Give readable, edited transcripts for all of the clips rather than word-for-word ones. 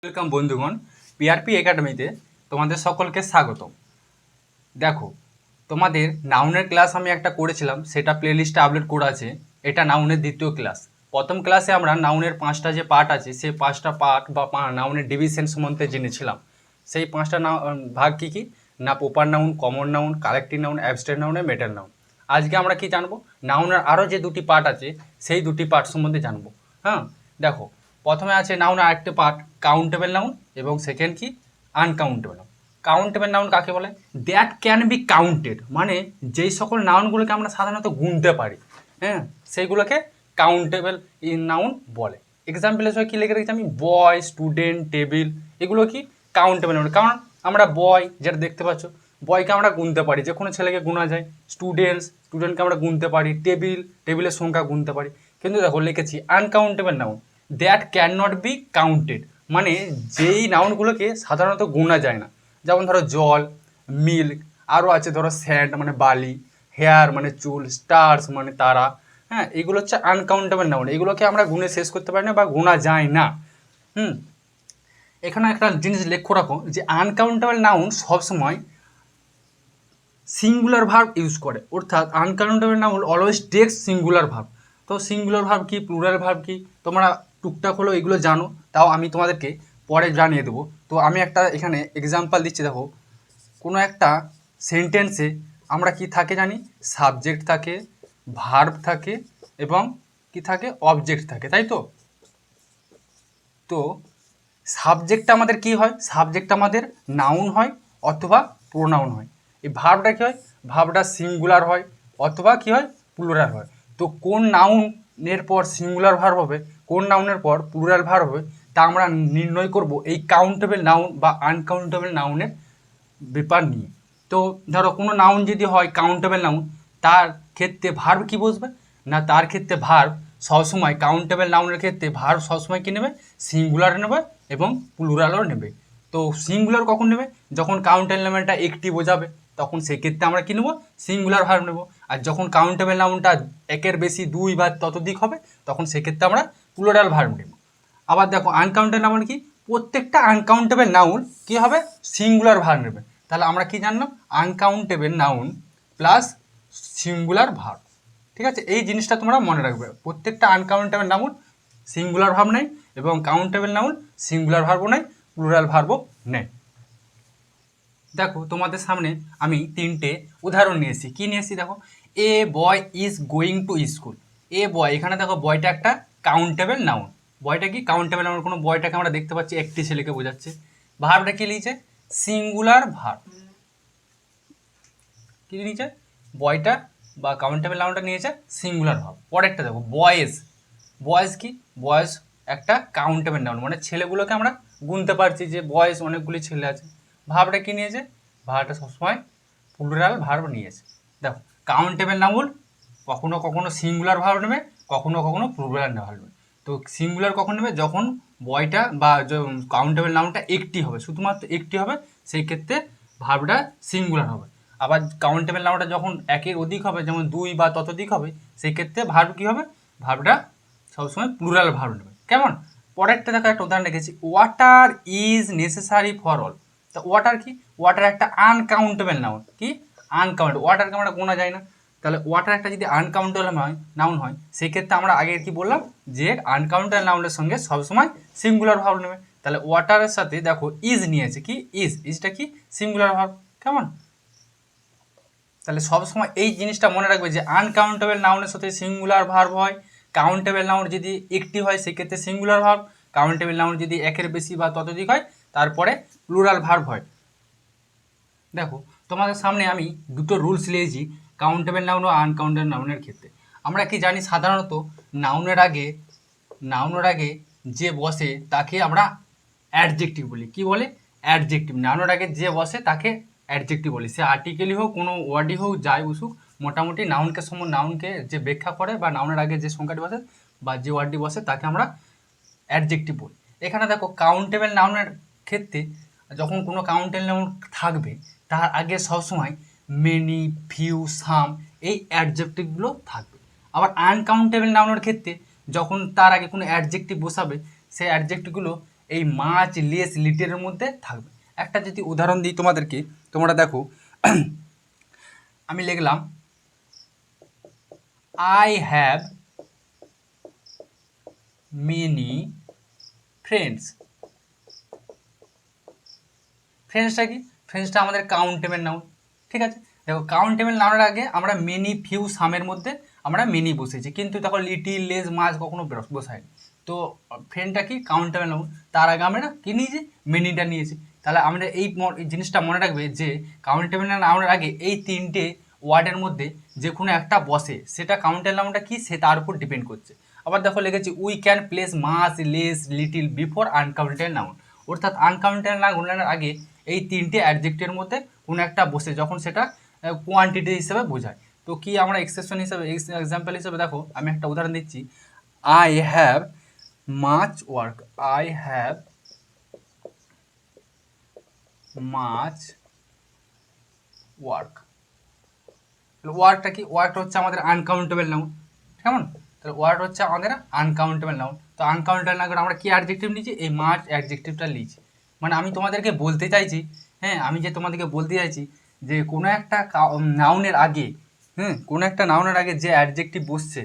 Welcome বন্ধুগণ, PRP একাডেমিতে তোমাদের সকলকে স্বাগতম। দেখো, তোমাদের নাউনের ক্লাস আমি একটা করেছিলাম, সেটা প্লেলিস্টে আপলোড করা আছে। এটা নাউনের দ্বিতীয় ক্লাস। প্রথম ক্লাসে আমরা নাউনের 5টা যে পার্ট আছে, সেই 5টা পার্ট বা নাউনের ডিভিশন সম্বন্ধে জেনেছিলাম। সেই 5টা ভাগ কী কী না, proper noun, common noun, collective noun, abstract noun, metal noun. আজকে আমরা কি জানবো? নাউনের আরও যে দুটি পার্ট আছে, সেই দুটি পার্ট সম্বন্ধে জানবো। হ্যাঁ, দেখো, প্রথমে আছে নাউন আরেকটি পার্ট, কাউন্টেবল নাউন, এবং সেকেন্ড কি আনকাউন্টেবল নাউন। কাউন্টেবল নাউন কাকে বলে? দ্যাট ক্যান বি কাউন্টেড, মানে যেই সকল নাউনগুলোকে আমরা সাধারণত গুনতে পারি, হ্যাঁ, সেইগুলোকে কাউন্টেবল নাউন বলে। এক্সাম্পল হিসেবে কী লিখে রেখেছি আমি? বয়, স্টুডেন্ট, টেবিল, এগুলো কি কাউন্টেবল নাউন। কারণ আমরা বয় যেটা দেখতে পাচ্ছ, বয়কে আমরা গুনতে পারি, যে কোনো ছেলেকে গোনা যায়। স্টুডেন্টকে আমরা গুনতে পারি। টেবিলের সংখ্যা গুনতে পারি। কিন্তু দেখো লিখেছি uncountable noun, that can not be counted, মানে যেই নাউনগুলোকে সাধারণত গোনা যায় না। যেমন ধরো জল, মিল্ক, আরও আছে ধরো স্যান্ড মানে বালি, হেয়ার মানে চুল, স্টার্স মানে তারা। হ্যাঁ, এগুলো হচ্ছে আনকাউন্টেবল নাউন, এগুলোকে আমরা গুনে শেষ করতে পারি না বা গোনা যায় না। এখানে একটা জিনিস লক্ষ্য রাখো যে আনকাউন্টেবল নাউন সবসময় সিঙ্গুলার ভার্ব ইউজ করে, অর্থাৎ uncountable noun always text singular verb. তো সিঙ্গুলার ভার্ব কি, প্লুরাল ভার্ব কি, তোমরা টুকটাক হলেও এগুলো জানো, তাও আমি তোমাদেরকে পরে জানিয়ে দেবো। তো আমি একটা এখানে এক্সাম্পল দিচ্ছি। দেখো, কোনো একটা সেন্টেন্সে আমরা কি থাকে জানি? সাবজেক্ট থাকে, ভার্ব থাকে, এবং কি থাকে? অবজেক্ট থাকে, তাই তো? তো সাবজেক্টটা আমাদের কি হয়? সাবজেক্ট আমাদের নাউন হয় অথবা প্রোনাউন হয়। এই ভার্বটা কী হয়? ভার্বটা সিঙ্গুলার হয় অথবা কি হয়? প্লুরাল হয়। তো কোন নাউনের পর সিঙ্গুলার ভার্ব হবে, কোন নাউনের পর প্লুরাল ভার্ব হবে, তা আমরা নির্ণয় করব এই কাউন্টেবল নাউন বা আনকাউন্টেবল নাউনের ব্যাপার নিয়ে। তো ধরো কোনো নাউন যদি হয় কাউন্টেবল নাউন, তার ক্ষেত্রে ভার্ব কি বসবে না, তার ক্ষেত্রে ভার্ব সবসময় কাউন্টেবল নাউনের ক্ষেত্রে ভার্ব সবসময় কী নেবে? সিঙ্গুলার নেবে এবং প্লুরালও নেবে। তো সিঙ্গুলার কখন নেবে? যখন কাউন্টেবল নাউনটা একটি বোঝাবে, তখন সেক্ষেত্রে আমরা কী নেব? সিঙ্গুলার ভার্ব নেব। আর যখন কাউন্টেবল নাউনটা একের বেশি, দুই বা ততোধিক হবে, তখন সেক্ষেত্রে আমরা প্লুরাল ভার্ব নেব। আবার দেখো আনকাউন্টেবল নাউন কি? প্রত্যেকটা আনকাউন্টেবল নাউন কী হবে? সিঙ্গুলার ভার্ব নেবে। তাহলে আমরা কি জানলাম? Uncountable noun plus singular verb. ঠিক আছে, এই জিনিসটা তোমরা মনে রাখবে। প্রত্যেকটা আনকাউন্টেবল নাউন সিঙ্গুলার ভার্ব নেয় এবং কাউন্টেবল নাউন সিঙ্গুলার ভার্বও নেয়, প্লুরাল ভার্বও নেয়। দেখো, তোমাদের সামনে আমি 3টে উদাহরণ নিয়ে এসেছি। কী নিয়ে এসেছি দেখো? A boy is going to school. A boy, এখানে দেখো বয়টা একটা কাউন্টেবল নাউন। বয়টা কি কাউন্টেবল নাউন? কোনো বয়টাকে আমরা দেখতে পাচ্ছি, একটি ছেলেকে বোঝাচ্ছে। ভার্বটা কি লিখেছে? Singular verb. কী নিয়েছে? বয়টা বা কাউন্টেবল নাউনটা নিয়েছে সিঙ্গুলার ভার্ব। পরেরটা দেখো, বয়েজ। বয়েজ কি? বয়েজ একটা কাউন্টেবল নাউন, মানে ছেলেগুলোকে আমরা গুনতে পারছি যে বয়েজ অনেকগুলি ছেলে আছে। ভার্বটা কি নিয়েছে? ভার্বটা সবসময় প্লুরাল ভার্ব নিয়েছে। দেখো, কাউন্টেবল নাউন কখনো কখনো সিঙ্গুলার ভার্ব নেবে, কখনো কখনো প্লুরাল ভার্ব নেবে। তো সিঙ্গুলার কখন নেবে? যখন বয়টা বা কাউন্টেবল নাউনটা একটি হবে, শুধুমাত্র একটি হবে, সেই ক্ষেত্রে ভার্বটা সিঙ্গুলার হবে। আবার কাউন্টেবল নাউনটা যখন একের অধিক হবে, যেমন দুই বা ততোধিক হবে, সেই ক্ষেত্রে ভার্ব কী হবে? ভার্বটা সবসময় প্লুরাল ভার্ব নেবে। কেমন? পরেরটা দেখো, একটা উদাহরণ রেখেছি, water is necessary for all. তো ওয়াটার কি? ওয়াটার একটা আনকাউন্টেবল নাউন। কি? আনকাউন্টেবল। ওয়াটারকে আমরা গোনা যায় না। তাহলে ওয়াটার একটা যদি আনকাউন্টেবল নাউন হয়, সেক্ষেত্রে আমরা আগে কি বললাম যে আনকাউন্টেবল নাউনের সঙ্গে সবসময় সিঙ্গুলার ভার্ব নেবে। তাহলে ওয়াটারের সাথে দেখো ইজ নিয়েছে। কি? ইজটা কি? Singular verb. কেমন? তাহলে সবসময় এই জিনিসটা মনে রাখবে যে আনকাউন্টেবল নাউনের সাথে সিঙ্গুলার ভার্ব হয়। কাউন্টেবল নাউন যদি একটি হয়, সেক্ষেত্রে সিঙ্গুলার ভার্ব। কাউন্টেবল নাউন যদি একের বেশি বা ততোধিক হয়, তারপরে প্লুরাল ভার্ব হয়। দেখো, তোমাদের সামনে আমি দুটো রুলস লিখেছি কাউন্টেবল নাউন ও আনকাউন্টেবল নাউনের ক্ষেত্রে। আমরা কি জানি? সাধারণত নাউনের আগে যে বসে তাকে আমরা অ্যাডজেক্টিভ বলি। কি বলে? অ্যাডজেক্টিভ। নাউনের আগে যে বসে তাকে অ্যাডজেক্টিভ বলি। সে আর্টিকেলই হোক, কোনো ওয়ার্ডই হোক, যাই বসুক, মোটামুটি নাউনকে যে ব্যাখ্যা করে বা নাউনের আগে যে সংখ্যাটি বসে বা যে ওয়ার্ডটি বসে, তাকে আমরা অ্যাডজেক্টিভ বলি। এখানে দেখো, কাউন্টেবল নাউনের ক্ষেত্রে যখন কোনো কাউন্টেবল নাউন থাকবে, তার আগে সবসময় মেনি, ফিউ, সাম এই অ্যাডজেক্টিভগুলো থাকবে। আবার আনকাউন্টেবল নাউনের ক্ষেত্রে যখন তার আগে কোনো অ্যাডজেক্টিভ বসাবে, সেই অ্যাডজেক্টিভগুলো এই মাছ লেস লিটিলের মধ্যে থাকবে। একটা যদি উদাহরণ দিই তোমাদেরকে, তোমরা দেখো আমি লিখলাম আই হ্যাভ মেনি ফ্রেন্ডস। ফ্রেন্ডসটা কি? ফ্রেন্ডসটা আমাদের কাউন্টেবল নাউন, ঠিক আছে। দেখো কাউন্টেবল নাউনের আগে আমরা মেনি ফিউ সামের মধ্যে আমরা মেনি বসেছি, কিন্তু তখন লিটিল লেস মাছ কখনো বসাইনি। তো ফ্রেন্ডটা কি? Countable noun. তার আগে আমরা কি নিয়েছি? মেনিটা নিয়েছি। তাহলে আমরা এই জিনিসটা মনে রাখবে যে কাউন্টেবল নাউনের আগে এই তিনটে ওয়ার্ডের মধ্যে যে কোনো একটা বসে, সেটা কাউন্টেবল নাউনটা কি সে তার উপর ডিপেন্ড করছে। আবার দেখো লিখেছি we can place much less little before uncountable noun, অর্থাৎ আনকাউন্টেবল নাউনের আগে এই তিনটে অ্যাডজেক্টিভের মধ্যে কোনো একটা বসে যখন সেটা কোয়ান্টিটি হিসেবে বোঝায়। তো কি আমরা এক্সেপশন হিসেবে এক্সাম্পল হিসেবে দেখো আমি একটা উদাহরণ দিচ্ছি, I have much work. I have much work. ওয়ার্কটা কি? ওয়ার্কটা হচ্ছে আমাদের আনকাউন্টেবল নাউন, কেমন? তাহলে ওয়ার্ড হচ্ছে আমাদের আনকাউন্টেবল নাউন। তো আনকাউন্টেবল নাউন আমরা কি অ্যাডজেক্টিভ নিয়েছি? এই মাচ অ্যাডজেক্টিভটা নিয়েছি। মানে আমি তোমাদেরকে বলতে চাইছি, হ্যাঁ আমি যে তোমাদেরকে বলতে চাইছি যে কোনো একটা নাউনের আগে, কোনো একটা নাউনের আগে যে অ্যাডজেক্টিভ বসছে,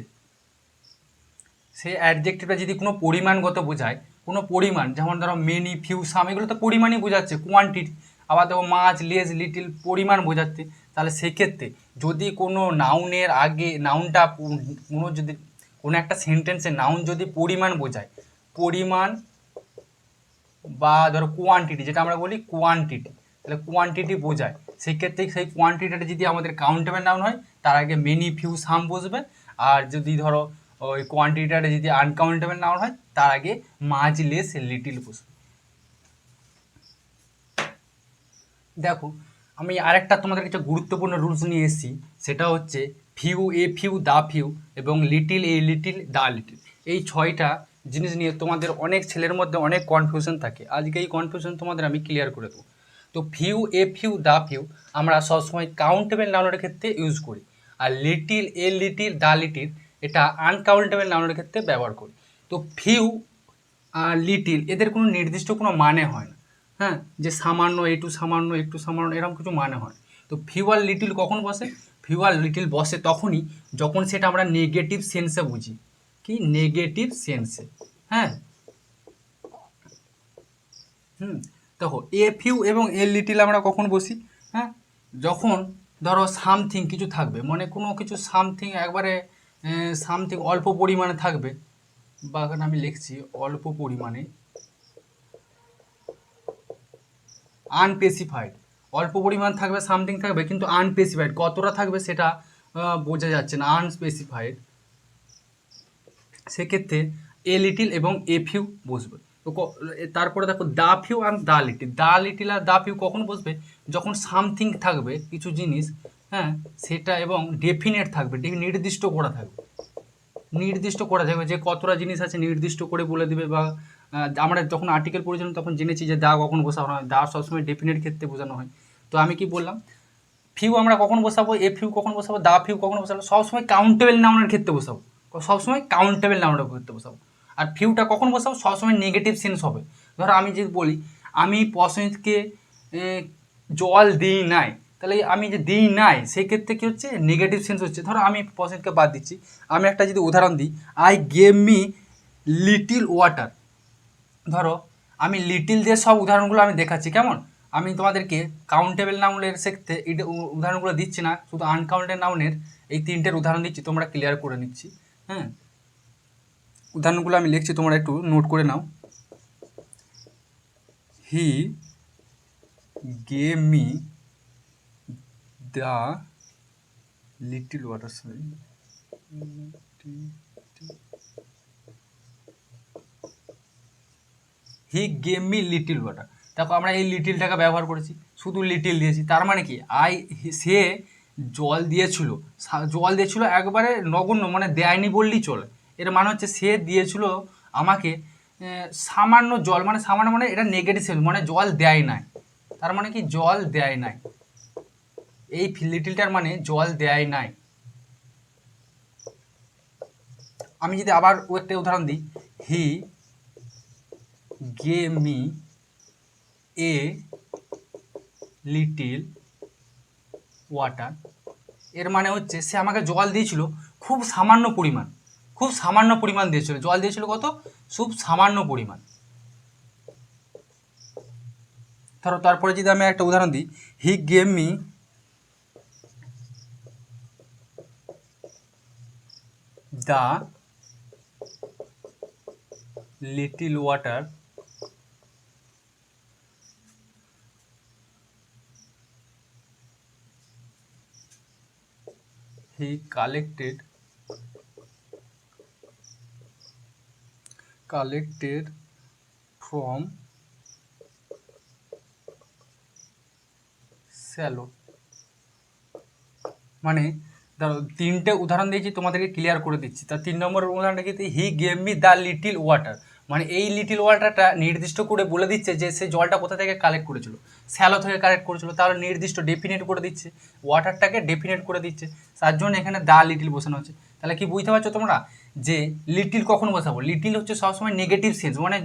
সেই অ্যাডজেক্টিভটা যদি কোনো পরিমাণগত বোঝায়, কোনো পরিমাণ, যেমন ধরো মেনি ফিউ সাম, এগুলো তো পরিমাণই বোঝাচ্ছে, কোয়ান্টিটি। আবার দেখো মাছ লেস লিটিল পরিমাণ বোঝাচ্ছে। তাহলে সেক্ষেত্রে যদি কোনো নাউনের আগে নাউনটা কোনো যদি কোনো একটা সেন্টেন্সে নাউন যদি পরিমাণ বোঝায়, পরিমাণ বা ধরো কোয়ান্টিটি, যেটা আমরা বলি কোয়ান্টিটি, তাহলে কোয়ান্টিটি বোঝায়, সেক্ষেত্রে সেই কোয়ান্টিটিটা যদি আমাদের কাউন্টেবল নাউন হয় তার আগে মেনি ফিউ সাম বসবে। আর যদি ধরো ওই কোয়ান্টিটিটা যদি আনকাউন্টেবল নাউন হয় তার আগে মাছ লেস লিটিল বসবে। দেখো আমি আরেকটা তোমাদের কাছে গুরুত্বপূর্ণ রুলস নিয়ে এসেছি, সেটা হচ্ছে few a few the few এবং little a little the little. এই 6টা জিনিস নিয়ে তোমাদের অনেক ছেলের মধ্যে অনেক কনফিউশন থাকে। আজকে এই কনফিউশন তোমাদের আমি ক্লিয়ার করে দেবো। তো few a few the few আমরা সবসময় কাউন্টেবল নাউনের ক্ষেত্রে ইউজ করি, আর little a little the little এটা আনকাউন্টেবল নাউনের ক্ষেত্রে ব্যবহার করি। তো ফিউ আর লিটিল এদের কোনো নির্দিষ্ট কোনো মানে হয় না, হ্যাঁ, যে সামান্য একটু সামান্য একটু সামান্য এরকম কিছু মানে হয়। তো ফিউ আর লিটিল কখন বসে? ফিউ আর লিটিল বসে তখনই যখন সেটা আমরা নেগেটিভ সেন্সে বুঝি। কি? নেগেটিভ সেন্সে, হ্যাঁ। দেখো এ ফিউ এবং এ লিটিল আমরা কখন বসি? হ্যাঁ, যখন ধরো সামথিং কিছু থাকবে, মানে কোনো কিছু সামথিং একবারে সামথিং অল্প পরিমাণে থাকবে, বা এখানে আমি লিখছি অল্প পরিমাণে, আনস্পেসিফাইড। অল্প পরিমাণ থাকবে, সামথিং থাকবে, কিন্তু আনস্পেসিফাইড কতটা থাকবে সেটা বোঝা যাচ্ছে না, আনস্পেসিফাইড। সেক্ষেত্রে এ লিটিল এবং এ ফিউ বসবে। তো তারপরে দেখো দা ফিউ আর দা লিটিল। দা লিটিল আর দা ফিউ কখন বসবে? যখন সামথিং থাকবে কিছু জিনিস, হ্যাঁ, সেটা এবং ডেফিনেট থাকবে, নির্দিষ্ট করা থাকবে, নির্দিষ্ট করা থাকবে যে কতটা জিনিস আছে নির্দিষ্ট করে বলে দিবে। বা আমরা যখন আর্টিকেল পড়েছিলাম তখন জেনেছি যে দা কখন বসানো হয়, দা সবসময় ডেফিনেট ক্ষেত্রে বোঝানো হয়। তো আমি কি বললাম, ফিউ আমরা কখন বসাবো, এ ফিউ কখন বসাবো, দা ফিউ কখন বসাবো? সবসময় কাউন্টেবল নাউনের ক্ষেত্রে বসাবো, সবসময় কাউন্টেবল নাউনের ক্ষেত্রে বসাবো। আর ফিউটা কখন বসাবো? সবসময় নেগেটিভ সেন্স হবে। ধরো আমি যদি বলি আমি প্রসেনজিৎকে জল দিই নাই, তাহলে আমি যে দিই নাই সেক্ষেত্রে কী হচ্ছে? নেগেটিভ সেন্স হচ্ছে। ধরো আমি প্রসেনজিৎকে বাদ দিচ্ছি, আমি একটা যদি উদাহরণ দিই, I gave me little water. ধরো আমি লিটিল দিয়ে সব উদাহরণগুলো আমি দেখাচ্ছি, কেমন? আমি তোমাদেরকে কাউন্টেবল নাউনের ক্ষেত্রে এই উদাহরণগুলো দিচ্ছি না, শুধু আনকাউন্টেবল নাউনের এই তিনটের উদাহরণ দিচ্ছি, তোমরা ক্লিয়ার করে নিচ্ছি। হ্যাঁ, উদাহরণগুলো আমি লিখছি, তোমরা একটু নোট করে নাও। He gave me the little water, sorry, he gave me little water. দেখো আমরা এই লিটিলটাকে ব্যবহার করেছি, শুধু লিটিল দিয়েছি, তার মানে কি সে জল দিয়েছিল, জল দিয়েছিল একবারে নগণ্য, মানে দেয়নি বললেই চলে। এর মানে হচ্ছে সে দিয়েছিল আমাকে সামান্য জল, মানে সামান্য মানে এটা নেগেটিভ সেন্স, মানে জল দেয় নাই। তার মানে কি? জল দেয় নাই, এই লিটিলটার মানে জল দেয় নাই। আমি যদি আবার একটা উদাহরণ দিই, হি gave me a little water, এর মানে হচ্ছে সে আমাকে জল দিয়েছিল খুব সামান্য পরিমাণ, খুব সামান্য পরিমাণ দিয়েছিল, জল দিয়েছিল কত, খুব সামান্য পরিমাণ। ধরো তারপরে যদি আমি একটা উদাহরণ দিই, হি gave me the little water he collected from shallow। মানে ধরো তিনটে উদাহরণ দিয়েছি, তোমাদেরকে ক্লিয়ার করে দিচ্ছি। তার 3 নম্বর উদাহরণটা কি, হি gave me the little water, মানে এই লিটিল ওয়াটারটা নির্দিষ্ট করে বলে দিচ্ছে যে সে জলটা কোথা থেকে কালেক্ট করেছিল, শ্যালো থেকে কালেক্ট করেছিল, তাহলে নির্দিষ্ট ডেফিনেট করে দিচ্ছে, ওয়াটারটাকে ডেফিনেট করে দিচ্ছে, তার জন্য এখানে দ্য লিটিল বসানো হচ্ছে। তাহলে কি বুঝতে পারছো তোমরা যে লিটিল কখন বসাবো, লিটিল হচ্ছে সবসময় নেগেটিভ সেন্স, মানে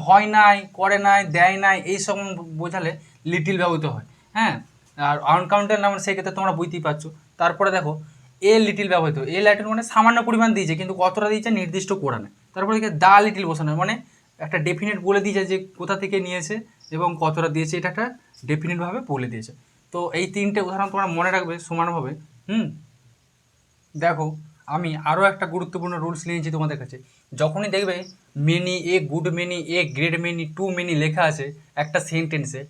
হয় নাই, করে নাই, দেয় নাই, এই সব বোঝালে লিটিল ব্যবহৃত হয়। হ্যাঁ, আর আনকাউন্টেড নাম্বার সেই ক্ষেত্রে তোমরা বুঝতেই পারছো। তারপরে দেখো এ লিটিল ব্যবহৃত, এ লিটিল মানে সামান্য পরিমাণ দিয়েছে কিন্তু কতটা দিয়েছে নির্দিষ্ট করা নেই। তারপরে দেখে দা লিটিল বসানো, মানে একটা ডেফিনেট বলে দিয়েছে যে কোথা থেকে নিয়েছে এবং কতটা দিয়েছে, এটা একটা ডেফিনেটভাবে বলে দিয়েছে। তো এই তিনটে উদাহরণ তোমরা মনে রাখবে সমানভাবে। দেখো আমি আরও একটা গুরুত্বপূর্ণ রুলস নিয়েছি তোমাদের কাছে। যখনই দেখবে many, a good many, a great many, too many লেখা আছে একটা সেন্টেন্সে,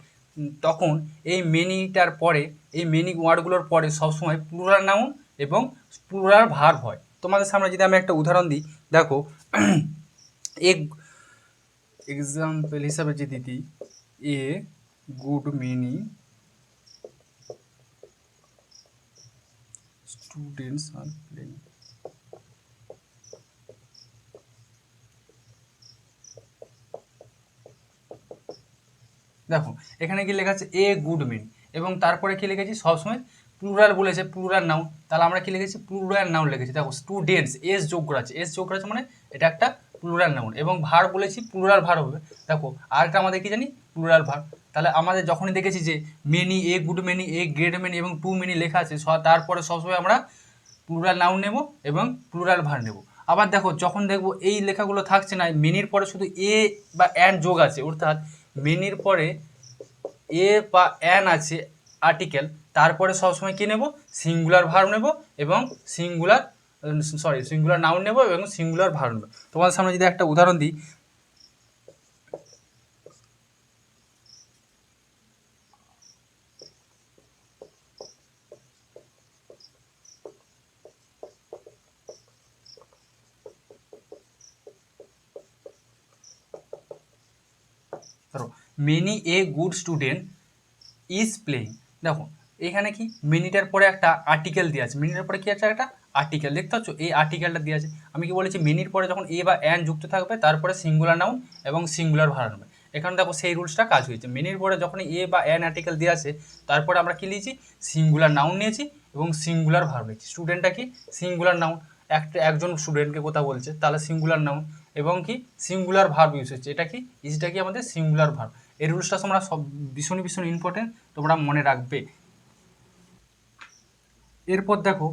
তখন এই মেনিটার পরে, এই মেনি ওয়ার্ডগুলোর পরে সবসময় প্লুরাল নাউন এবং প্লুরাল ভার্ব হয়। তোমাদের সামনে যদি আমি একটা উদাহরণ দিই, দেখো এক্সাম্পল হিসাবে যদি দিই, এ good many students are playing. দেখো এখানে কি লেখা আছে, এ গুড মেনি, এবং তারপরে কি লিখেছি, সবসময় প্লুরাল বলেছে, প্লুরাল নাউন, তাহলে আমরা কি লিখেছি, প্লুরাল নাউন লিখেছি। দেখো স্টুডেন্টস, এস যোগ করা আছে, এস যোগ করা আছে মানে এটা একটা প্লুরাল নাউন, এবং ভার বলেছি প্লুরাল ভার হবে। দেখো আরেকটা আমাদের কি জানি, প্লুরাল ভার। তাহলে আমাদের যখনই দেখেছি যে many, a good many, a great many এবং টু মেনি লেখা আছে, তারপরে সবসময় আমরা প্লুরাল নাউন নেব এবং প্লুরাল ভার নেব। আবার দেখো যখন দেখবো এই লেখাগুলো থাকছে না, মেনির পরে শুধু এ বা অ্যান যোগ আছে, অর্থাৎ মেনির পরে এ বা অ্যান আছে আর্টিকেল, তারপরে সবসময় কী নেব, সিঙ্গুলার ভার্ব নেব এবং সিঙ্গুলার নাউন নেব এবং সিঙ্গুলার ভার্ব নেব। তোমাদের সামনে যদি একটা উদাহরণ দিই, ধরো many a good student is playing. দেখো এখানে কি মেনিটার পরে একটা আর্টিকেল দিয়ে আছে, মেনিটার পরে কি আছে, একটা আর্টিকেল দেখতে পাচ্ছ, এই আর্টিকেলটা দিয়ে আছে। আমি কি বলেছি, মেনির পরে যখন এ বা অ্যান যুক্ত থাকবে তারপরে সিঙ্গুলার নাউন এবং সিঙ্গুলার ভার্ব হবে। এখানে দেখো সেই রুলসটা কাজ হয়েছে, মেনির পরে যখন এ বা অ্যান আর্টিকেল দিয়ে আছে তারপরে আমরা কি নিয়েছি, সিঙ্গুলার নাউন নিয়েছি এবং সিঙ্গুলার ভার্ব নিয়েছি। স্টুডেন্টটা কি সিঙ্গুলার নাউন, একজন স্টুডেন্টকে কথা বলছে, তাহলে সিঙ্গুলার নাউন এবং কি সিঙ্গুলার ভার্ব ইউজ হচ্ছে, এটা কি ইজটা কি আমাদের সিঙ্গুলার ভার্ব। এই রুলসটা তোমরা সব ভীষণ ভীষণ ইম্পর্টেন্ট, তোমরা মনে রাখবে। এরপর দেখো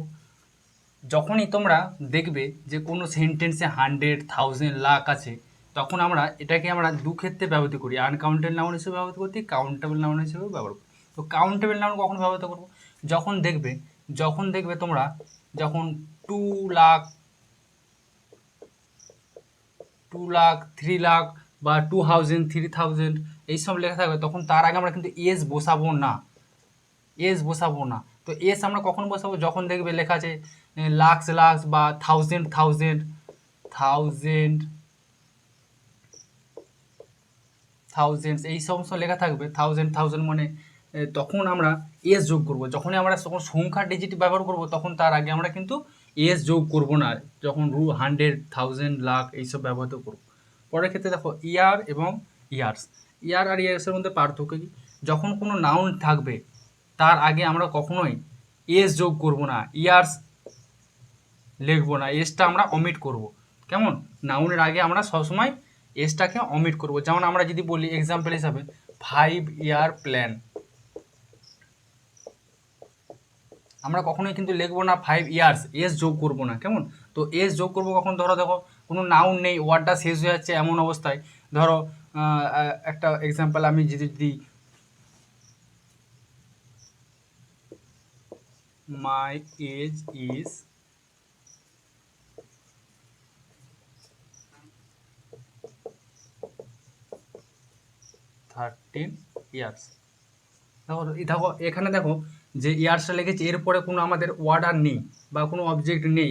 যখনই তোমরা দেখবে যে কোনো সেন্টেন্সে 100, 1000, লাখ আছে, তখন আমরা এটাকে আমরা দু ক্ষেত্রে ব্যবহৃত করি, আনকাউন্টেবল নাউন হিসেবে ব্যবহৃত করতে, কাউন্টেবল নাউন হিসেবেও ব্যবহার করি। তো কাউন্টেবল নাউন কখন ব্যবহৃত করবো, যখন দেখবে তোমরা যখন 2 লাখ, 2 লাখ, 3 লাখ বা 2000, 3000 এইসব লেখা থাকবে, তখন তার আগে আমরা কিন্তু এস বসাবো না, তো এস আমরা কখন বসাবো, যখন দেখবে লেখা আছে লাক্স বা থাউজেন্ড এই সমস্ত লেখা থাকবে, থাউজেন্ড মানে তখন আমরা এস যোগ করব। যখনই আমরা তখন সংখ্যার ডিজিট ব্যবহার করব তখন তার আগে আমরা কিন্তু এস যোগ করব না, যখন 100, 1000, লাখ এইসব ব্যবহৃত করব। পরের ক্ষেত্রে দেখো ইয়ার এবং ইয়ার্স, ইয়ার আর ইয়ার্সের মধ্যে পার্থক্য কি, যখন কোনো নাউন থাকবে তার আগে আমরা কখনোই এস যোগ করব না, ইয়ার্স লিখবো না, এসটা আমরা অমিট করব। কেমন, নাউনের আগে আমরা সবসময় এসটাকে অমিট করব। যেমন আমরা যদি বলি এক্সাম্পল হিসাবে 5 ইয়ার প্ল্যান, আমরা কখনোই কিন্তু লিখবো না 5 ইয়ার্স, এস যোগ করবো না, কেমন? তো এস যোগ করবো কখন? ধরো দেখো কোনো নাউন নেই, ওয়ার্ডটা শেষ হয়ে যাচ্ছে এমন অবস্থায়, ধরো একটা এক্সাম্পল আমি যদি দিই, মাই এজ ইজ 13 ইয়ার্স। দেখো দেখো এখানে দেখো যে ইয়ার্সটা লিখেছি, এরপরে কোনো আমাদের ওয়ার্ড আর নেই বা কোনো অবজেক্ট নেই,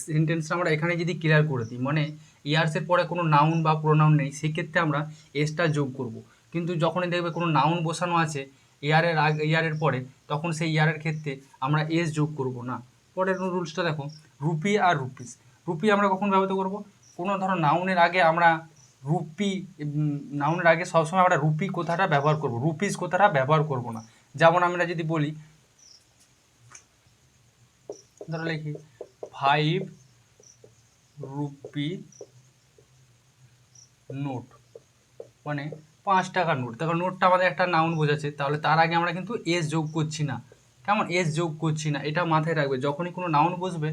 সেন্টেন্সটা আমরা এখানে যদি ক্লিয়ার করে দিই, মানে ইয়ার্সের পরে কোনো নাউন বা প্রোনাউন নেই, সেক্ষেত্রে আমরা এসটা যোগ করব। কিন্তু যখনই দেখবে কোনো নাউন বসানো আছে ইয়ারের আগে, ইয়ারের পরে, তখন সেই ইয়ারের ক্ষেত্রে আমরা এস যোগ করব না। পরের রুলসটা দেখো, রুপি আর রুপিস। রুপি আমরা কখন ব্যবহৃত করব? কোনো ধরো নাউনের আগে আমরা রুপি, নাউনের আগে সবসময় আমরা রুপি কথাটা ব্যবহার করব, রুপিস কথাটা ব্যবহার করব না। যেমন আমরা যদি বলি, ধরো লিখি 5 রুপি নোট, মানে 5 টাকার নোট। দেখো নোটটা আমাদের একটা নাউন বোঝাচ্ছে, তাহলে তার আগে আমরা কিন্তু এস যোগ করছি না, কেমন? এস যোগ করছি না, এটা মাথায় রাখবে। যখনই কোনো নাউন বসবে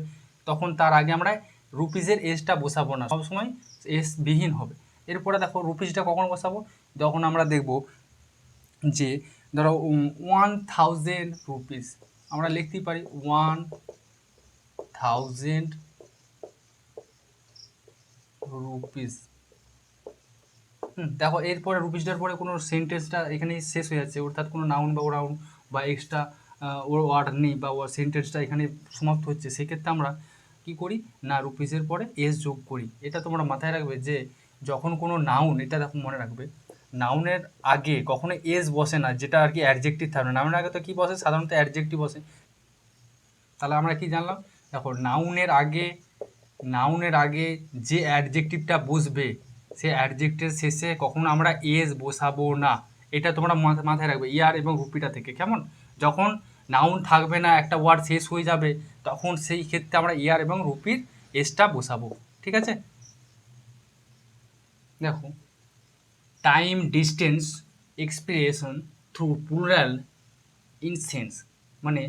তখন তার আগে আমরা রুপিসের এসটা বসাবো না, সবসময় এস বিহীন হবে। এরপরে দেখো রুপিসটা কখন বসাবো? যখন আমরা দেখব যে ধরো 1000 রুপিস, আমরা লিখতেই পারি 1000 রুপিস। দেখো এরপরে রুপিসটার পরে কোনো সেন্টেন্সটা এখানে শেষ হয়ে যাচ্ছে, অর্থাৎ কোনো নাউন বা ওরাউন বা এক্সট্রা ওর ওয়ার্ড নেই, বা ওর সেন্টেন্সটা এখানে সমাপ্ত হচ্ছে, সেক্ষেত্রে আমরা কি করি না, রুপিসের পরে এস যোগ করি। এটা তোমরা মাথায় রাখবে যে যখন কোনো নাউন, এটা দেখো মনে রাখবে, নাউনের আগে কখনো এস বসে না, যেটা আর কি অ্যাডজেক্টিভ থাকবে। নাউনের আগে তো কী বসে? সাধারণত অ্যাডজেক্টিভ বসে। তাহলে আমরা কি জানলাম? দেখো নাউনের আগে যে অ্যাডজেক্টিভটা বসবে, সে অ্যাডজেক্টের শেষে কখনো আমরা এস বসাবো না। এটা তোমরা মাথায় রাখবে ইয়ার এবং রুপিটা থেকে, কেমন? যখন নাউন থাকবে না, একটা ওয়ার্ড শেষ হয়ে যাবে, তখন সেই ক্ষেত্রে আমরা ইয়ার এবং রুপির এসটা বসাবো, ঠিক আছে? দেখো, time distance expression through plural in sense, মানে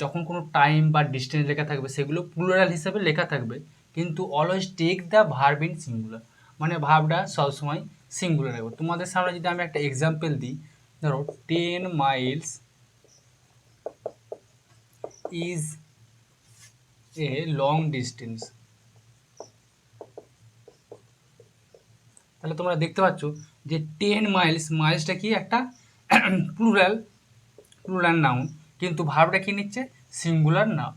যখন কোনো টাইম বা ডিস্টেন্স লেখা থাকবে সেগুলো প্লুরাল হিসেবে লেখা থাকবে, কিন্তু always take the verb in singular, মানে ভার্বটা সবসময় সিঙ্গুলার রাখবে। তোমাদের সামনে যদি আমি একটা এক্সাম্পল দিই, ধরো 10 Miles is a long distance, তাহলে তোমরা দেখতে পাচ্ছ যে 10 মাইলসটা কি একটা প্লুরাল নাউন, কিন্তু ভার্বটা কি নিচ্ছে? সিঙ্গুলার না,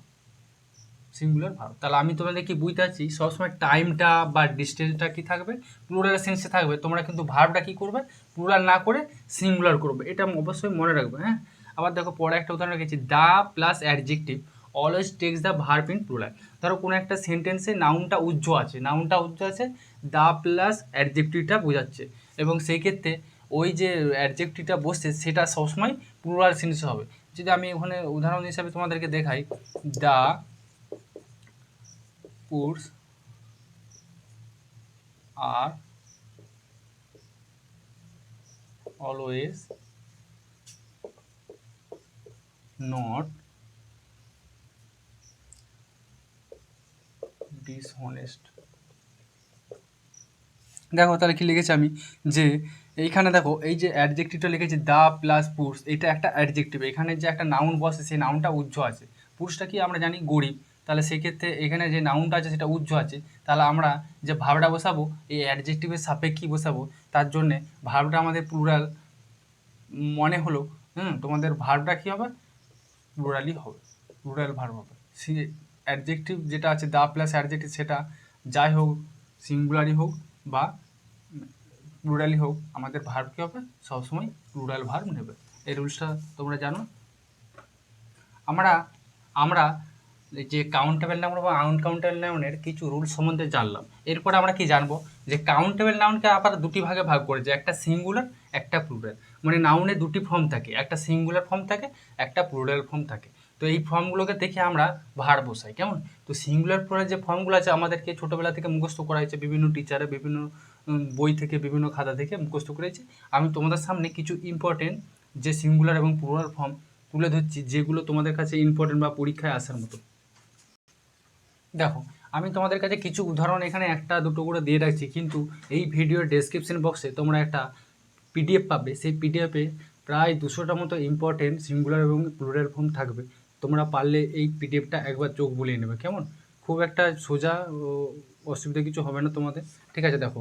সিঙ্গুলার ভার্ব। তাহলে আমি তোমাদের কি বুঝতে পারছি, সবসময় টাইমটা বা ডিস্টেন্সটা কি থাকবে? প্লুরাল সেন্সে থাকবে। তোমরা কিন্তু ভার্বটা কি করবে? প্লুরাল না করে সিঙ্গুলার করবে, এটা অবশ্যই মনে রাখবে, হ্যাঁ? আবার দেখো পরে একটা উদাহরণ রেখেছি, the plus adjective always text the verb in plural. ধরো কোনো একটা সেন্টেন্সে নাউনটা উজ্জ্ব আছে, দ্য প্লাস অ্যাডজেক্টিভটা বোঝাচ্ছে, এবং সেই ক্ষেত্রে ওই যে অ্যাডজেক্টিভটা বসছে সেটা সবসময় প্লুরাল সেন্সে হবে। যদি আমি ওখানে উদাহরণ হিসাবে তোমাদেরকে দেখাই, the puts are always not dishonest। দেখো তাহলে কি লিখেছি আমি, যে এইখানে দেখো এই যে অ্যাডজেক্টিভটা লিখেছি দ্য প্লাস পুরুষ, এটা একটা অ্যাডজেক্টিভ, এখানে যে একটা নাউন বসে সেই নাউনটা উজ্জ্ব আছে। পুরুষটা কি আমরা জানি গরিব, তাহলে সেক্ষেত্রে এখানে যে নাউনটা আছে সেটা উজ্জ্ব আছে, তাহলে আমরা যে ভার্বটা বসাবো এই অ্যাডজেক্টিভের সাপেক্ষে বসাবো, তার জন্যে ভার্বটা আমাদের প্লুরাল মনে হলো, তোমাদের ভার্বটা কী হবে? প্লুরালই হবে, প্লুরাল ভার্ব হবে। সে অ্যাডজেক্টিভ যেটা আছে দ্য প্লাস অ্যাডজেক্টিভ, সেটা যাই হোক, সিঙ্গুলারই হোক বা প্লুরালই হোক, আমাদের ভার্ব কী হবে? সবসময় প্লুরাল ভার্ব নেবে। এই রুলসটা তোমরা জানো। আমরা আমরা যে কাউন্টেবল নাউন বা আনকাউন্টেবল নাউনের কিছু রুল সম্বন্ধে জানলাম। এরপরে আমরা কি জানবো, যে কাউন্টেবল নাউনকে আবার দুটি ভাগে ভাগ করেছে, একটা সিঙ্গুলার, একটা প্লুরাল। মানে নাউনে দুটি ফর্ম থাকে, একটা সিঙ্গুলার ফর্ম থাকে, একটা প্লুরাল ফর্ম থাকে। তো এই ফর্মগুলোকে দেখে আমরা ভার বসাই, কেমন? তো সিঙ্গুলার প্লুরাল যে ফর্মগুলো আছে আমাদেরকে ছোটোবেলা থেকে মুখস্থ করা হয়েছে বিভিন্ন টিচারে, বিভিন্ন বই থেকে বিভিন্ন খাতা থেকে মুখস্থ করেছি। আমি তোমাদের সামনে কিছু ইম্পর্টেন্ট যে সিঙ্গুলার এবং প্লুরাল ফর্ম তুলে ধরছি, যেগুলো তোমাদের কাছে ইম্পর্টেন্ট বা পরীক্ষায় আসার মতো। দেখো, আমি তোমাদের কাছে কিছু উদাহরণ এখানে একটা দুটো করে দিয়ে রাখছি, কিন্তু এই ভিডিওর ডেসক্রিপশন বক্সে তোমরা একটা পিডিএফ পাবে। সেই পিডিএফে প্রায় 200টা মতো ইম্পর্টেন্ট সিঙ্গুলার এবং প্লুরাল ফর্ম থাকবে। তোমরা পারলে এই পিডিএফটা একবার চোখ বুলিয়ে নেবে, কেমন? খুব একটা সোজা, অসুবিধা কিছু হবে না তোমাদের। ঠিক আছে, দেখো,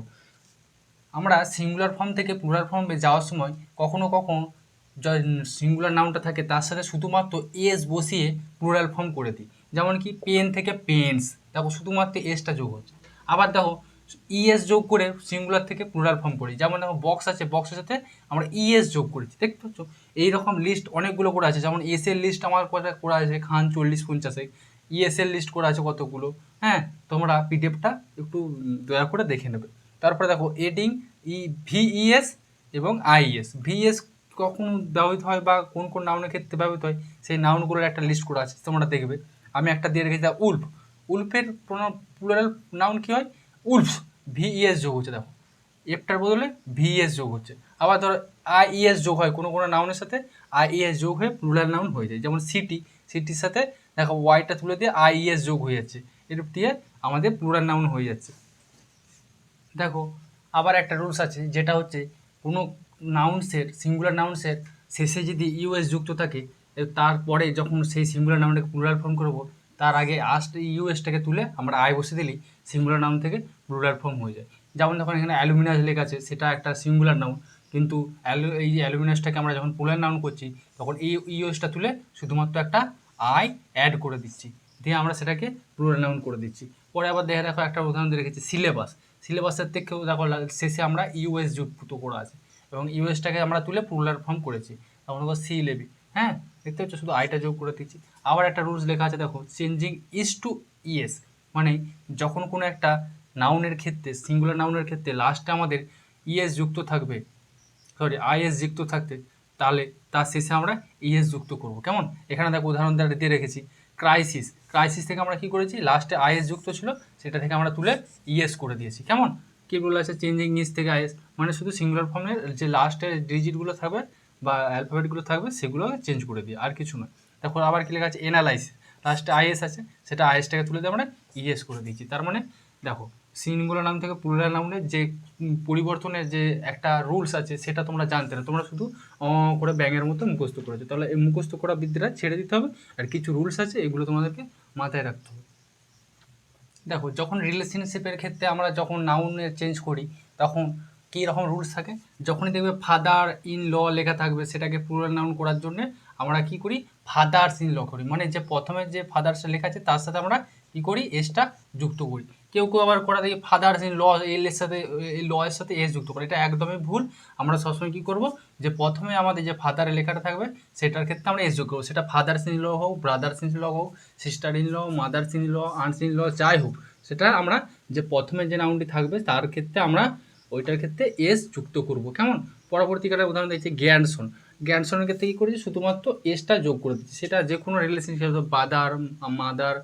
আমরা সিঙ্গুলার ফর্ম থেকে প্লুরাল ফর্মে যাওয়ার সময় কখনো কখনো সিঙ্গুলার নাউনটা থাকে তার সাথে শুধুমাত্র এস বসিয়ে প্লুরাল ফর্ম করে দিই। যেমন কি পেন থেকে পেন্স, দেখো শুধুমাত্র এসটা যোগ হচ্ছে। আবার দেখো ইএস যোগ করে সিঙ্গুলার থেকে প্লুরাল ফর্ম করি। যেমন দেখো বক্স আছে, বক্সের সাথে আমরা ইএস যোগ করেছি, দেখতে পাচ্ছ? এইরকম লিস্ট অনেকগুলো করে আছে। যেমন এস এর লিস্ট আমার করা আছে খান 40-50, ইএস এর লিস্ট করা আছে কতগুলো। হ্যাঁ, তোমরা পিডিএফটা একটু দয়া করে দেখে নেবে। তারপরে দেখো এডিং ভিইএস এবং আইএস। ভিএস কখন ব্যবহৃত হয় বা কোন কোন নাউনের ক্ষেত্রে ব্যবহৃত হয় সেই নাউনগুলোর একটা লিস্ট করা আছে, তোমরা দেখবে। আমি একটা দিয়ে রেখেছি উল্ফ। উল্ফের প্লুরাল নাউন কী হয়? উলফস। ভিইএস যোগ হচ্ছে, দেখো এফটার বদলে ভিএস যোগ হচ্ছে। আবার ধরো আইএস যোগ হয় কোনো কোনো নাউনের সাথে, আইএস যোগ হয়ে প্লুরাল নাউন হয়ে যায়। যেমন সিটি, সিটির সাথে দেখো ওয়াইটা তুলে দিয়ে আইএস যোগ হয়ে যাচ্ছে, এর দিয়ে আমাদের প্লুরাল নাউন হয়ে যাচ্ছে। দেখো আবার একটা রুলস আছে, যেটা হচ্ছে কোনো নাউন্সের, সিঙ্গুলার নাউন্সের শেষে যদি ইউএস যুক্ত থাকে, তারপরে যখন সেই সিঙ্গুলার নাউনটাকে প্লুরাল ফর্ম করবো, তার আগে ইউএসটাকে তুলে আমরা আই বসে দিলেই সিঙ্গুলার নাউন থেকে প্লুরাল ফর্ম হয়ে যায়। যেমন যখন এখানে অ্যালুমিনাস লেখা আছে, সেটা একটা সিঙ্গুলার নাউন, কিন্তু এই যে অ্যালুমিনাসটাকে আমরা যখন প্লুরাল নাউন করছি, তখন এই ইউএসটা তুলে শুধুমাত্র একটা আই অ্যাড করে দিচ্ছি, দিয়ে আমরা সেটাকে প্লুরাল নাউন করে দিচ্ছি। পরে আবার দেখো একটা উদাহরণ দিয়ে রেখেছি সিলেবাস। সিলেবাসের থেকেও দেখো শেষে আমরা ইউএস যুক্ত করা আছে, এবং ইউএসটাকে আমরা তুলে প্লুরাল ফর্ম করেছি, তখন দেখো সি লেবি। হ্যাঁ, দেখতে হচ্ছে শুধু আইটা যোগ করে দিচ্ছি। আবার একটা রুলস লেখা আছে, দেখো চেঞ্জিং ইস টু ইএস, মানে যখন কোনো একটা নাউনের ক্ষেত্রে, সিঙ্গুলার নাউনের ক্ষেত্রে লাস্টে আমাদের ইএস যুক্ত থাকবে, সরি আইএস যুক্ত থাকতে, তাহলে তার শেষে আমরা ইএস যুক্ত করব, কেমন? এখানে দেখো উদাহরণ দিয়ে রেখেছি ক্রাইসিস। ক্রাইসিস থেকে আমরা কি করেছি, লাস্টে আইএস যুক্ত ছিল, সেটা থেকে আমরা তুলে ইএস করে দিয়েছি, কেমন? কি বলে আছে চেঞ্জিং ইস থেকে আইএস, মানে শুধু সিঙ্গুলার ফর্মের যে লাস্টে ডিজিটগুলো থাকবে বা অ্যালফাবেটগুলো থাকবে সেগুলো চেঞ্জ করে দিই, আর কিছু নয়। তারপর আবার কি লেখা আছে এনালাইসিস, লাস্টে আইএস আছে, সেটা আইএসটাকে তুলে দিয়ে আমরা ইএস করে দিয়েছি। তার মানে দেখো সিঙ্গুলার নাউন থেকে প্লুরাল নাউনের যে পরিবর্তনের যে একটা রুলস আছে, সেটা তোমরা জানতে না, তোমরা শুধু করে ব্যাঙের মতো মুখস্থ করেছো। তাহলে এই মুখস্থ করা বিদ্যাটা ছেড়ে দিতে হবে, আর কিছু রুলস আছে এগুলো তোমাদেরকে মাথায় রাখতে হবে। দেখো যখন রিলেশনশিপের ক্ষেত্রে আমরা যখন নাউনের চেঞ্জ করি, তখন কী রকম রুলস থাকে। যখনই দেখবে ফাদার ইন ল লেখা থাকবে, সেটাকে প্লুরাল নাউন করার জন্য আমরা কি করি, ফাদার্স ইন ল করি, মানে যে প্রথমে যে ফাদার্স লেখা আছে তার সাথে আমরা কি করি, এসটা যুক্ত করি। কেউ কেউ আবার করা দেখি ফাদার্স ইন ল, এল এর সাথে, এই ল এর সাথে এস যুক্ত করে, এটা একদমই ভুল। আমরা সবসময় কী করবো, যে প্রথমে আমাদের যে ফাদারের লেখাটা থাকবে সেটার ক্ষেত্রে আমরা এস যোগ করবো, সেটা ফাদার্স ইন ল হোক, ব্রাদার্স ইন ল হোক, sister in law, mothers in law, aunts in law, যাই হোক, সেটা আমরা যে প্রথমে যে নাউনটি থাকবে তার ক্ষেত্রে আমরা ওইটার ক্ষেত্রে এস যুক্ত করব, কেমন? পরবর্তীকালে উদাহরণ দিচ্ছি গ্র্যান্ডসন। গ্র্যান্ডসনের ক্ষেত্রে কী করেছি, শুধুমাত্র এসটা যোগ করে দিচ্ছি, সেটা যে কোনো রিলেশনশিপ, ফাদার, মাদার,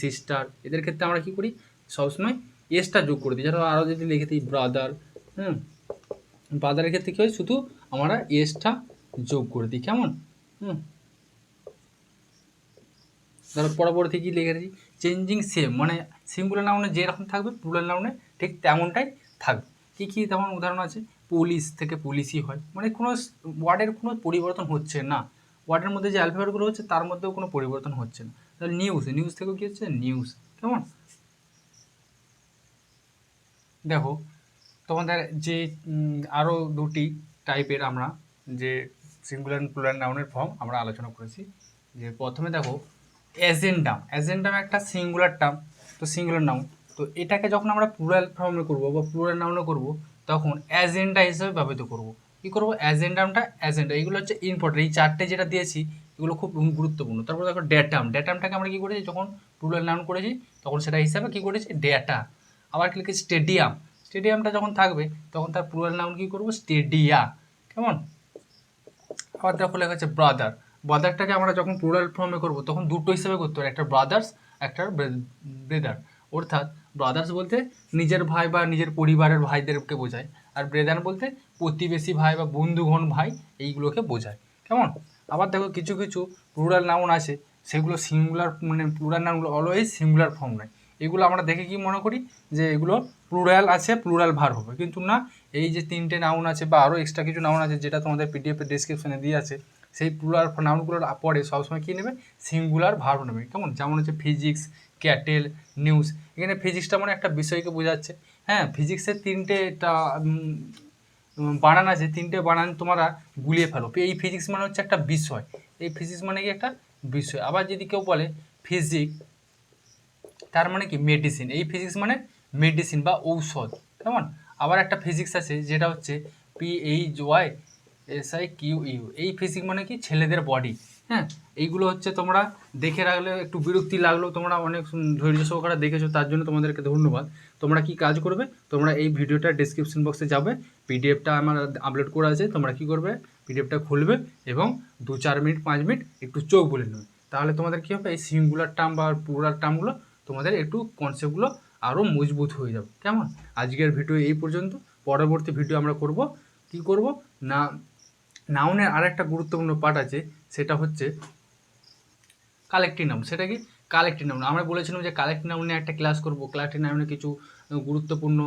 সিস্টার, এদের ক্ষেত্রে আমরা কী করি, সবসময় এসটা যোগ করে দিই। ধরো আরও যদি লিখে দিই ব্রাদার, ব্রাদারের ক্ষেত্রে কী হয়, শুধু আমরা এসটা যোগ করে দিই, কেমন? ধরো পরবর্তী কী লিখে দিই, চেঞ্জিং সেম, মানে সিঙ্গুলার নাউনে যেরকম থাকবে প্লুরাল নাউনে ঠিক তেমনটাই থাকবে। কী কী তেমন উদাহরণ আছে, পুলিশ থেকে পুলিশই হয়, মানে কোনো ওয়ার্ডের কোনো পরিবর্তন হচ্ছে না, ওয়ার্ডের মধ্যে যে অ্যালফাবেটগুলো হচ্ছে তার মধ্যেও কোনো পরিবর্তন হচ্ছে না। তাহলে নিউজ, নিউজ থেকেও কী হচ্ছে, নিউজ, কেমন? দেখো তোমাদের যে আরও দুটি টাইপের আমরা যে সিঙ্গুলার প্লুরাল নাউনের ফর্ম আমরা আলোচনা করেছি। যে প্রথমে দেখো অ্যাজেন্ডাম। অ্যাজেন্ডাম একটা সিঙ্গুলার টার্ম, তো সিঙ্গুলার নাউন, তো এটাকে যখন আমরা প্লুরাল ফর্মে করব বা প্লুরাল নাউনে করব, তখন অ্যাজেন্ডা হিসেবে ব্যবহৃত করব। কী করবো, অ্যাজেন্ডামটা, অ্যাজেন্ডা, এগুলো হচ্ছে ইম্পর্টেন্ট, এই চারটে যেটা দিয়েছি এগুলো খুব গুরুত্বপূর্ণ। তারপর দেখো ডেটাম। ডেটামটাকে আমরা কী করেছি, যখন প্লুরাল নাউন করেছি তখন সেটা হিসাবে কী করেছি, ডেটা। আবার কি লিখেছি, স্টেডিয়াম। স্টেডিয়ামটা যখন থাকবে তখন তার প্লুরাল নাউন কী করবো, স্টেডিয়া, কেমন? আবার দেখো লেখা আছে ব্রাদার। ব্রাদারটাকে আমরা যখন প্লুরাল ফর্মে করবো তখন দুটো হিসেবে করতে পারি, একটা ব্রাদার্স, একটা ব্রেদার। অর্থাৎ ব্রাদার্স বলতে নিজের ভাই বা নিজের পরিবারের ভাইদেরকে বোঝায়, আর ব্রেদার বলতে প্রতিবেশী ভাই বা বন্ধুগণ ভাই এইগুলোকে বোঝায়। কেমন? আবার দেখো কিছু কিছু প্লুরাল নাউন আছে, সেগুলো সিঙ্গুলার মানে প্লুরাল নাউনগুলো অলওয়েজ সিঙ্গুলার ফর্ম নেয়। এগুলো আমরা দেখে কি মনে করি যে এগুলো প্লুরাল আছে, প্লুরাল ভার হবে, কিন্তু না। এই যে 3টে নাউন আছে বা আরও এক্সট্রা কিছু নাউন আছে যেটা তোমাদের পিডিএফের ডেসক্রিপশনে দিয়ে আছে, সেই প্লুরাল নাউনগুলোর পরে সবসময় কী নেবে? সিঙ্গুলার ভার্ব নেবে। কেমন? যেমন হচ্ছে ফিজিক্স, ক্যাটেল, নিউজ। এখানে ফিজিক্সটা মানে একটা বিষয়কে বোঝাচ্ছে। হ্যাঁ, ফিজিক্সের 3টে বানান আছে, 3টে বানান তোমরা গুলিয়ে ফেলো। এই ফিজিক্স মানে হচ্ছে একটা বিষয়, এই ফিজিক্স মানে কি একটা বিষয়। আবার যদি কেউ বলে ফিজিক্স, তার মানে কি মেডিসিন, এই ফিজিক্স মানে মেডিসিন বা ঔষধ। কেমন? আবার একটা ফিজিক্স আছে যেটা হচ্ছে PHYSIQU, এই ফিজিক্স মানে কি ছেলেদের বডি। হ্যাঁ, এইগুলো হচ্ছে তোমরা দেখে রাখলে, একটু বিরক্তি লাগলেও তোমরা অনেক ধৈর্য সহকারে দেখেছো, তার জন্য তোমাদেরকে ধন্যবাদ। তোমরা কি কাজ করবে? তোমরা এই ভিডিওটা ডেসক্রিপশন বক্সে যাবে, পিডিএফটা আমার আপলোড করা আছে, তোমরা কি করবে? পিডিএফটা খুলবে এবং 2-4 মিনিট 5 মিনিট একটু চোখ বলে নেবে। তাহলে তোমাদের কী হবে? এই সিঙ্গুলার টার্ম বা প্লুরাল টার্মগুলো তোমাদের একটু কনসেপ্টগুলো আরও মজবুত হয়ে যাবে। কেমন? আজকের ভিডিও এই পর্যন্ত। পরবর্তী ভিডিও আমরা করব কি করব না, নাউনের আরেকটা গুরুত্বপূর্ণ পার্ট আছে, সেটা হচ্ছে কালেক্টিভ নাউন। সেটা কি? Collective noun. আমরা বলেছিলাম যে কালেক্টিভ নাউনে একটা ক্লাস করব। কালেক্টিভ নাউনে কিছু গুরুত্বপূর্ণ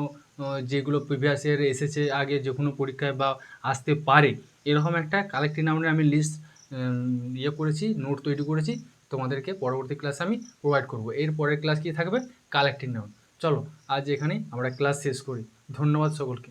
যেগুলো প্রিভিয়াস ইয়ারে এসেছে আগে যে কোনো পরীক্ষায় বা আসতে পারে, এরকম একটা কালেক্টিভ নাউনের আমি লিস্ট করেছি, নোট তৈরি করেছি, তোমাদেরকে পরবর্তী ক্লাসে আমি প্রোভাইড করব। এর পরের ক্লাস কি থাকবে? Collective noun. চলো আজ এখানেই আমরা ক্লাস শেষ করি। ধন্যবাদ সকলকে।